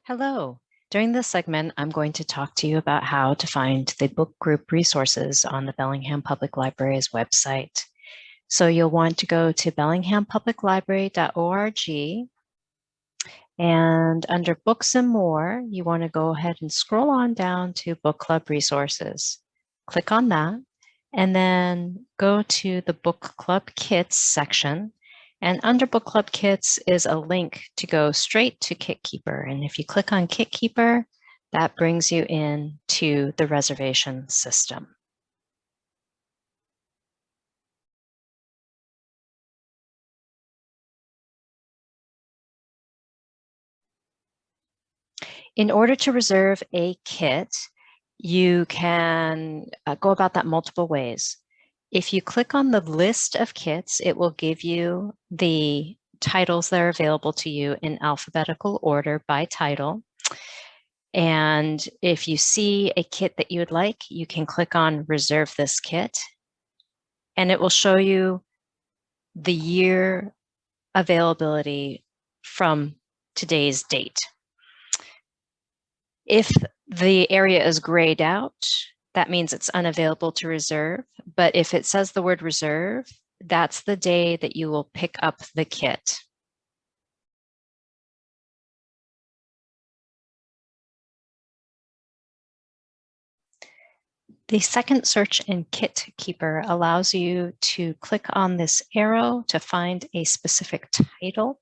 Hello. During this segment, I'm going to talk to you about how to find the book group resources on the Bellingham Public Library's website. So you'll want to go to bellinghampubliclibrary.org, and under Books and More, you want to go ahead and scroll on down to Book Club Resources. Click on that, and then go to the Book Club Kits section. And under Book Club Kits is a link to go straight to KitKeeper. And if you click on KitKeeper, that brings you in to the reservation system. In order to reserve a kit, you can go about that multiple ways. If you click on the list of kits, it will give you the titles that are available to you in alphabetical order by title. And if you see a kit that you would like, you can click on Reserve this kit, and it will show you the year availability from today's date. If the area is grayed out, that means it's unavailable to reserve. But if it says the word reserve, that's the day that you will pick up the kit. The second search in KitKeeper allows you to click on this arrow to find a specific title.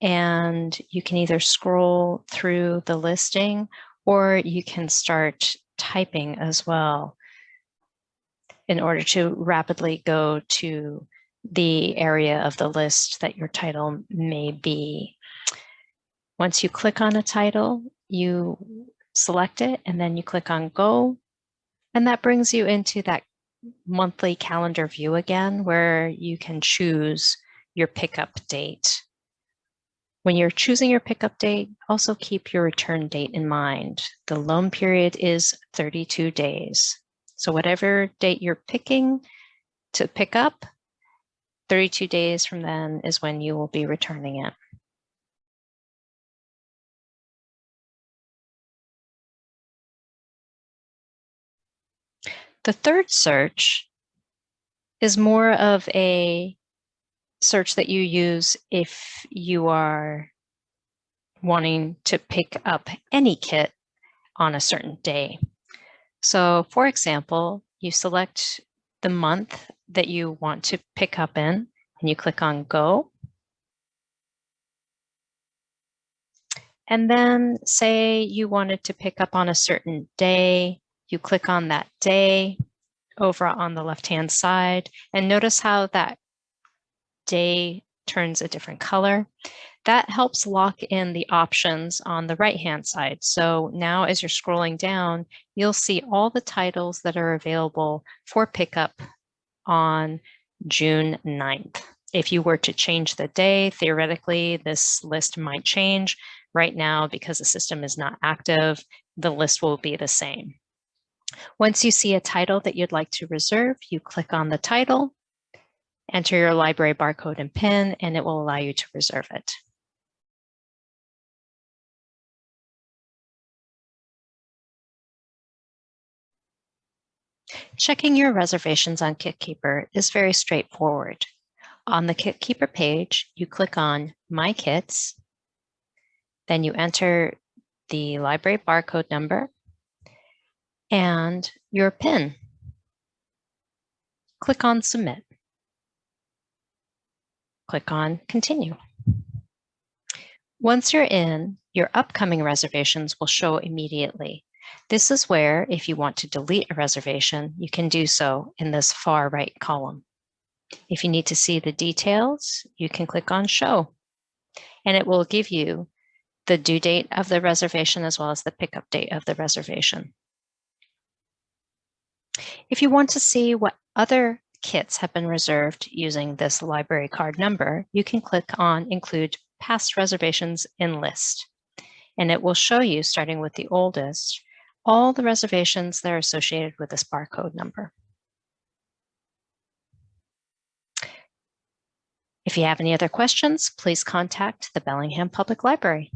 And you can either scroll through the listing or you can start typing as well in order to rapidly go to the area of the list that your title may be. Once you click on a title, you select it and then you click on Go, and that brings you into that monthly calendar view again, where you can choose your pickup date. When you're choosing your pickup date, also keep your return date in mind. The loan period is 32 days. So whatever date you're picking to pick up, 32 days from then is when you will be returning it. The third search is more of a search that you use if you are wanting to pick up any kit on a certain day. So for example, you select the month that you want to pick up in and you click on Go. And then say you wanted to pick up on a certain day, you click on that day over on the left-hand side, and notice how that day turns a different color. That helps lock in the options on the right-hand side. So now as you're scrolling down, you'll see all the titles that are available for pickup on June 9th. If you were to change the day, theoretically, this list might change. Right now, because the system is not active, the list will be the same. Once you see a title that you'd like to reserve, you click on the title, enter your library barcode and PIN, and it will allow you to reserve it. Checking your reservations on KitKeeper is very straightforward. On the KitKeeper page, you click on My Kits, then you enter the library barcode number and your PIN. Click on Submit. Click on Continue. Once you're in, your upcoming reservations will show immediately. This is where, if you want to delete a reservation, you can do so in this far right column. If you need to see the details, you can click on Show, and it will give you the due date of the reservation as well as the pickup date of the reservation. If you want to see what other kits have been reserved using this library card number, you can click on Include Past Reservations in List, and it will show you, starting with the oldest, all the reservations that are associated with this barcode number. If you have any other questions, please contact the Bellingham Public Library.